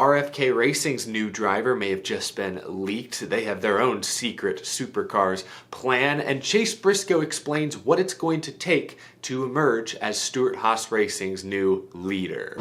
RFK Racing's new driver may have just been leaked. They have their own secret Supercars plan, and Chase Briscoe explains what it's going to take to emerge as Stewart-Haas Racing's new leader.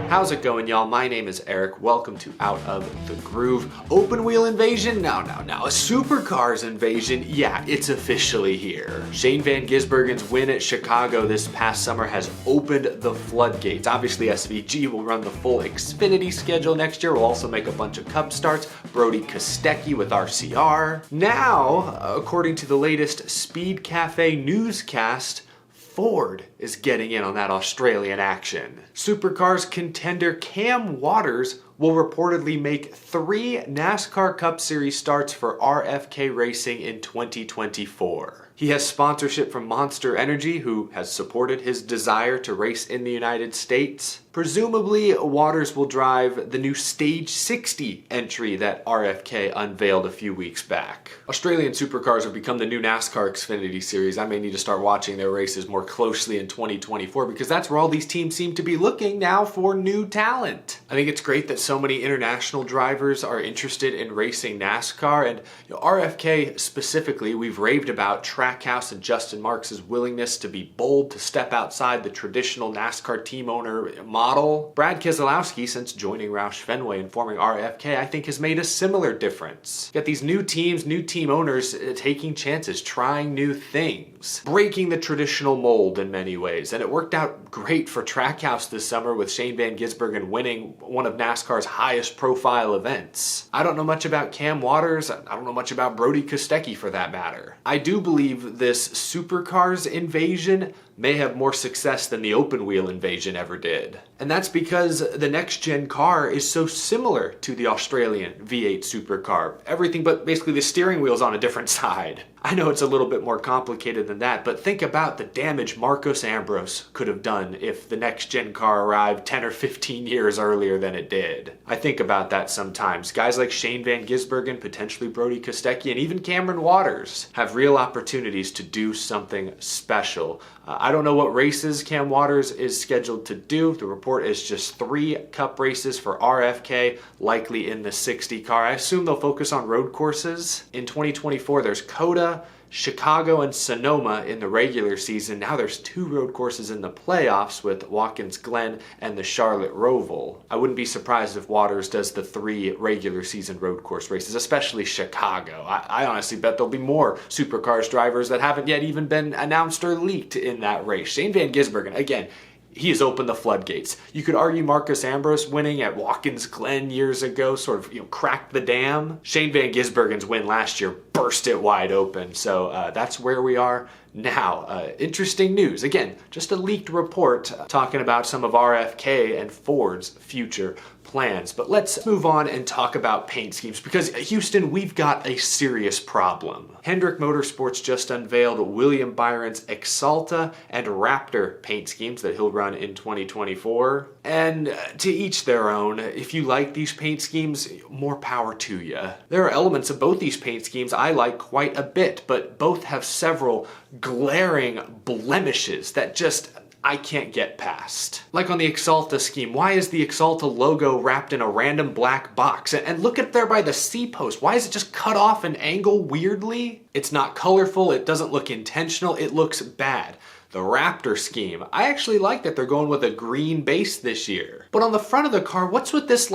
How's it going, y'all? My name is Eric. Welcome to Out of the Groove. Open wheel invasion? No. A Supercars invasion? Yeah, it's officially here. Shane Van Gisbergen's win at Chicago this past summer has opened the floodgates. Obviously, SVG will run the full Xfinity schedule next year. We'll also make a bunch of Cup starts. Brody Kostecki with RCR. Now, according to the latest Speed Cafe newscast, Ford is getting in on that Australian action. Supercars contender Cam Waters will reportedly make 3 NASCAR Cup Series starts for RFK Racing in 2024. He has sponsorship from Monster Energy, who has supported his desire to race in the United States. Presumably, Waters will drive the new Stage 60 entry that RFK unveiled a few weeks back. Australian Supercars have become the new NASCAR Xfinity Series. I may need to start watching their races more closely in 2024 because that's where all these teams seem to be looking now for new talent. I think it's great that so many international drivers are interested in racing NASCAR, and RFK specifically, we've raved about Trackhouse and Justin Marks' willingness to be bold, to step outside the traditional NASCAR team owner model. Brad Keselowski, since joining Roush Fenway and forming RFK, I think has made a similar difference. Got these new teams, new team owners taking chances, trying new things, breaking the traditional mold in many ways, and it worked out great for Trackhouse this summer with Shane Van Gisbergen winning one of NASCAR's highest profile events. I don't know much about Cam Waters, I don't know much about Brody Kostecki for that matter. I do believe this Supercars invasion may have more success than the open wheel invasion ever did. And that's because the next gen car is so similar to the Australian V8 supercar. Everything but basically the steering wheel's on a different side. I know it's a little bit more complicated than that, but think about the damage Marcos Ambrose could have done if the next gen car arrived 10 or 15 years earlier than it did. I think about that sometimes. Guys like Shane Van Gisbergen, potentially Brody Kostecki, and even Cameron Waters have real opportunities to do something special. I don't know what races Cam Waters is scheduled to do. The report is just 3 Cup races for RFK, likely in the 60 car. I assume they'll focus on road courses. In 2024, there's Coda, Chicago, and Sonoma in the regular season. Now there's 2 road courses in the playoffs with Watkins Glen and the Charlotte Roval. I wouldn't be surprised if Waters does the 3 regular season road course races, especially Chicago. I honestly bet there'll be more Supercars drivers that haven't yet even been announced or leaked in that race. Shane Van Gisbergen, again, he has opened the floodgates. You could argue Marcos Ambrose winning at Watkins Glen years ago sort of, cracked the dam. Shane Van Gisbergen's win last year burst it wide open. So that's where we are now. Interesting news. Again, just a leaked report talking about some of RFK and Ford's future plans. But let's move on and talk about paint schemes, because Houston, we've got a serious problem. Hendrick Motorsports just unveiled William Byron's Exalta and Raptor paint schemes that he'll run in 2024. And to each their own. If you like these paint schemes, more power to you. There are elements of both these paint schemes I like quite a bit, but both have several glaring blemishes that just I can't get past. Like on the Exalta scheme, why is the Exalta logo wrapped in a random black box? And look at there by the C-post, why is it just cut off an angle weirdly? It's not colorful, it doesn't look intentional, it looks bad. The Raptor scheme, I actually like that they're going with a green base this year. But on the front of the car, what's with this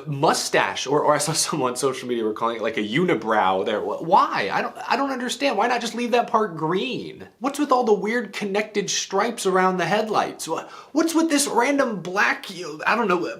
mustache? Or I saw someone on social media were calling it like a unibrow there. Why? I don't understand. Why not just leave that part green? What's with all the weird connected stripes around the headlights? What's with this random black,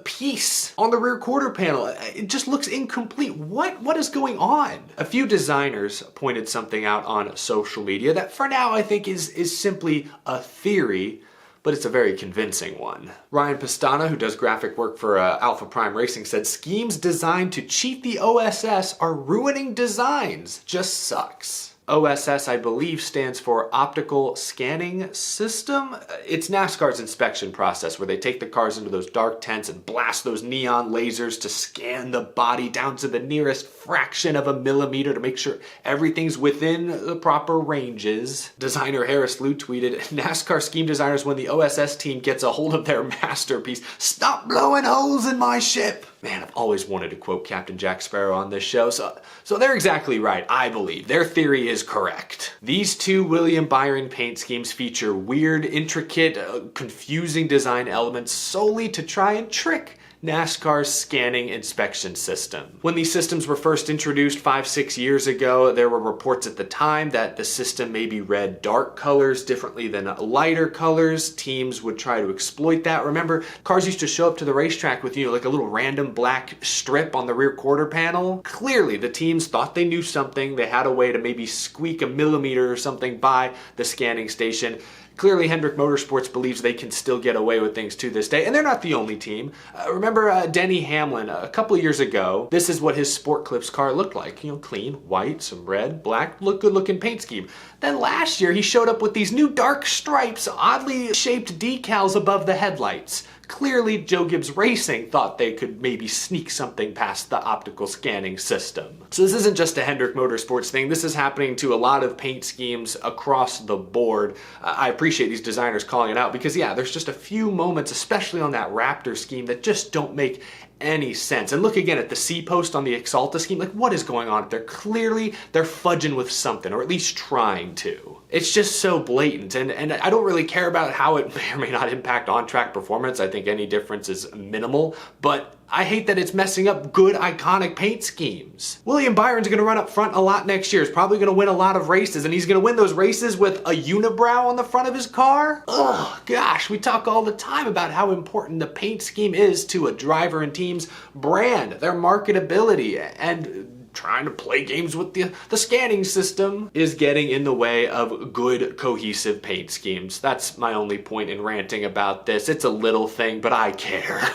piece on the rear quarter panel? It just looks incomplete. What is going on? A few designers pointed something out on social media that for now I think is simply a theory, but it's a very convincing one. Ryan Pastana, who does graphic work for Alpha Prime Racing, said schemes designed to cheat the OSS are ruining designs. Just sucks. OSS, I believe, stands for Optical Scanning System. It's NASCAR's inspection process where they take the cars into those dark tents and blast those neon lasers to scan the body down to the nearest fraction of a millimeter to make sure everything's within the proper ranges. Designer Harris Liu tweeted, NASCAR scheme designers, when the OSS team gets a hold of their masterpiece, stop blowing holes in my ship. Man, I've always wanted to quote Captain Jack Sparrow on this show, so they're exactly right, I believe. Their theory is correct. These two William Byron paint schemes feature weird, intricate, confusing design elements solely to try and trick NASCAR's scanning inspection system. When these systems were first introduced 5-6 years ago, there were reports at the time that the system maybe read dark colors differently than lighter colors. Teams would try to exploit that. Remember, cars used to show up to the racetrack with, like a little random black strip on the rear quarter panel. Clearly, the teams thought they knew something. They had a way to maybe squeak a millimeter or something by the scanning station. Clearly, Hendrick Motorsports believes they can still get away with things to this day, and they're not the only team. Remember Denny Hamlin, a couple years ago, this is what his Sport Clips car looked like. Clean, white, some red, black, good looking paint scheme. Then last year, he showed up with these new dark stripes, oddly shaped decals above the headlights. Clearly, Joe Gibbs Racing thought they could maybe sneak something past the optical scanning system. So this isn't just a Hendrick Motorsports thing. This is happening to a lot of paint schemes across the board. I appreciate these designers calling it out because, yeah, there's just a few moments, especially on that Raptor scheme, that just don't make any sense. And look again at the C-post on the Exalta scheme. Like, what is going on? Clearly, they're fudging with something, or at least trying to. It's just so blatant, and I don't really care about how it may or may not impact on-track performance. I think any difference is minimal, but I hate that it's messing up good, iconic paint schemes. William Byron's gonna run up front a lot next year. He's probably gonna win a lot of races, and he's gonna win those races with a unibrow on the front of his car? Ugh, gosh, we talk all the time about how important the paint scheme is to a driver and team's brand, their marketability, and trying to play games with the scanning system is getting in the way of good, cohesive paint schemes. That's my only point in ranting about this. It's a little thing, but I care.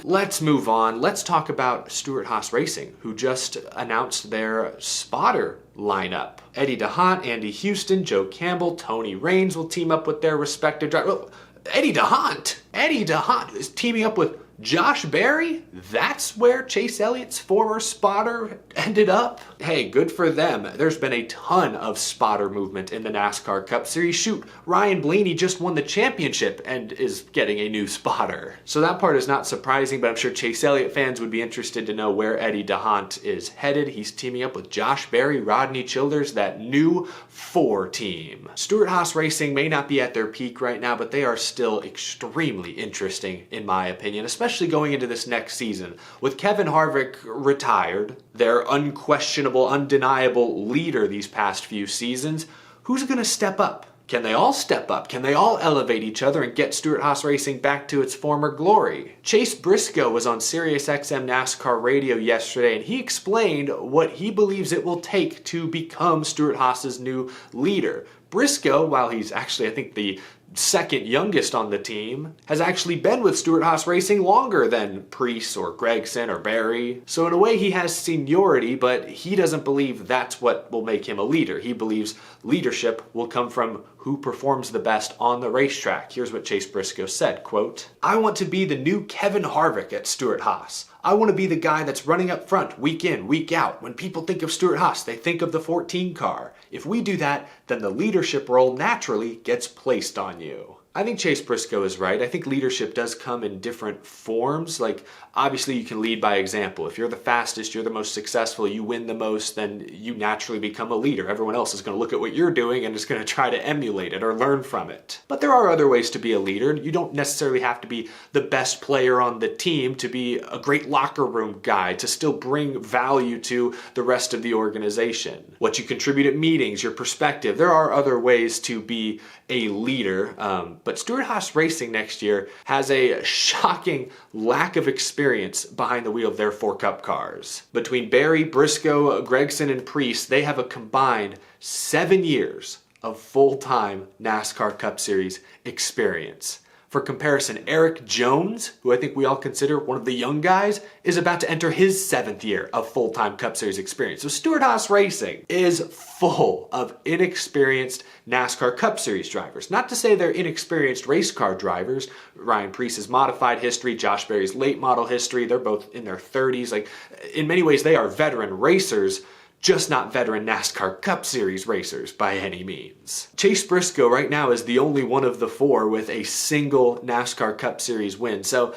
Let's move on. Let's talk about Stewart-Haas Racing, who just announced their spotter lineup. Eddie DeHaan, Andy Houston, Joe Campbell, Tony Raines will team up with their respective drivers. Well, Eddie DeHaan is teaming up with Josh Berry? That's where Chase Elliott's former spotter ended up? Hey, good for them. There's been a ton of spotter movement in the NASCAR Cup Series. Shoot, Ryan Blaney just won the championship and is getting a new spotter. So that part is not surprising, but I'm sure Chase Elliott fans would be interested to know where Eddie DeHaan is headed. He's teaming up with Josh Berry, Rodney Childers, that new 4 team. Stewart-Haas Racing may not be at their peak right now, but they are still extremely interesting in my opinion, especially going into this next season. With Kevin Harvick retired, their unquestionable, undeniable leader these past few seasons, who's going to step up? Can they all step up? Can they all elevate each other and get Stewart-Haas Racing back to its former glory? Chase Briscoe was on SiriusXM NASCAR radio yesterday, and he explained what he believes it will take to become Stewart-Haas's new leader. Briscoe, while he's actually, I think, the second youngest on the team, has actually been with Stewart-Haas Racing longer than Preece or Gregson or Berry. So in a way he has seniority, but he doesn't believe that's what will make him a leader. He believes leadership will come from who performs the best on the racetrack. Here's what Chase Briscoe said, quote, "I want to be the new Kevin Harvick at Stewart-Haas. I want to be the guy that's running up front week in, week out. When people think of Stewart-Haas, they think of the 14 car. If we do that, then the leadership role naturally gets placed on you." I think Chase Briscoe is right. I think leadership does come in different forms. Like, obviously you can lead by example. If you're the fastest, you're the most successful, you win the most, then you naturally become a leader. Everyone else is going to look at what you're doing and is going to try to emulate it or learn from it. But there are other ways to be a leader. You don't necessarily have to be the best player on the team to be a great locker room guy, to still bring value to the rest of the organization. What you contribute at meetings, your perspective. There are other ways to be a leader, but Stewart-Haas Racing next year has a shocking lack of experience behind the wheel of their 4 Cup cars. Between Berry, Briscoe, Gregson, and Preece, they have a combined 7 years of full-time NASCAR Cup Series experience. For comparison, Eric Jones, who I think we all consider one of the young guys, is about to enter his 7th year of full-time Cup Series experience. So Stewart-Haas Racing is full of inexperienced NASCAR Cup Series drivers. Not to say they're inexperienced race car drivers. Ryan Preece's modified history, Josh Berry's late model history, they're both in their 30s. Like, in many ways, they are veteran racers, just not veteran NASCAR Cup Series racers by any means. Chase Briscoe right now is the only one of the 4 with a single NASCAR Cup Series win. So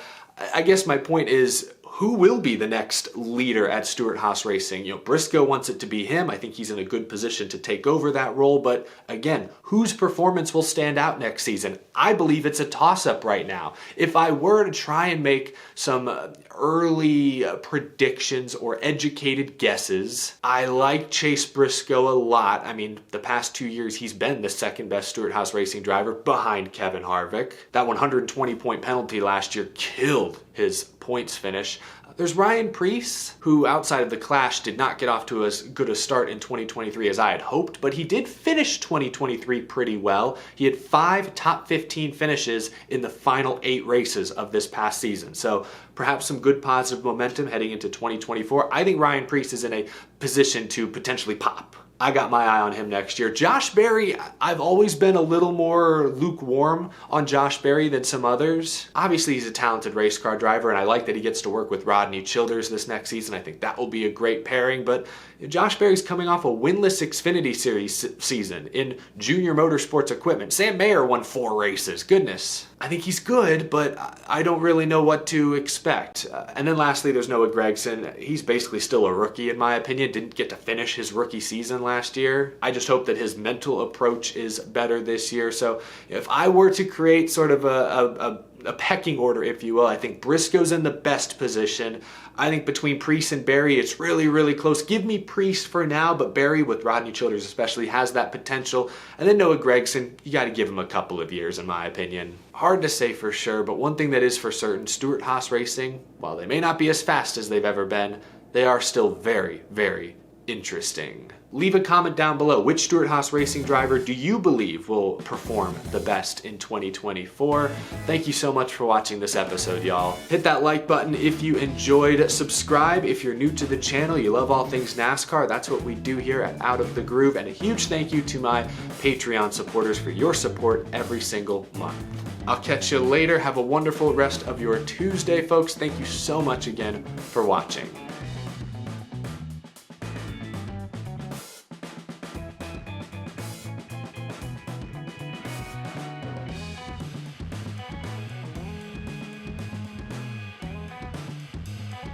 I guess my point is, who will be the next leader at Stewart-Haas Racing? You know, Briscoe wants it to be him. I think he's in a good position to take over that role. But again, whose performance will stand out next season? I believe it's a toss-up right now. If I were to try and make some early predictions or educated guesses, I like Chase Briscoe a lot. I mean, the past 2 years, he's been the 2nd best Stewart-Haas Racing driver behind Kevin Harvick. That 120-point penalty last year killed his points finish. There's Ryan Preece, who outside of the clash did not get off to as good a start in 2023 as I had hoped, but he did finish 2023 pretty well. He had 5 top 15 finishes in the final 8 races of this past season. So perhaps some good positive momentum heading into 2024. I think Ryan Preece is in a position to potentially pop. I got my eye on him next year. Josh Berry, I've always been a little more lukewarm on Josh Berry than some others. Obviously, he's a talented race car driver, and I like that he gets to work with Rodney Childers this next season. I think that will be a great pairing, but Josh Berry's coming off a winless Xfinity Series season in junior motorsports equipment. Sam Mayer won 4 races. Goodness. I think he's good, but I don't really know what to expect. And then lastly, there's Noah Gragson. He's basically still a rookie, in my opinion. Didn't get to finish his rookie season last year. I just hope that his mental approach is better this year. So if I were to create sort of a pecking order, if you will, I think Briscoe's in the best position. I think between Preece and Berry, it's really, really close. Give me Preece for now, but Berry, with Rodney Childers especially, has that potential. And then Noah Gragson, you got to give him a couple of years, in my opinion. Hard to say for sure, but one thing that is for certain, Stewart-Haas Racing, while they may not be as fast as they've ever been, they are still very, very interesting. Leave a comment down below. Which Stewart-Haas Racing driver do you believe will perform the best in 2024? Thank you so much for watching this episode, y'all. Hit that like button if you enjoyed. Subscribe if you're new to the channel. You love all things NASCAR. That's what we do here at Out of the Groove. And a huge thank you to my Patreon supporters for your support every single month. I'll catch you later. Have a wonderful rest of your Tuesday, folks. Thank you so much again for watching.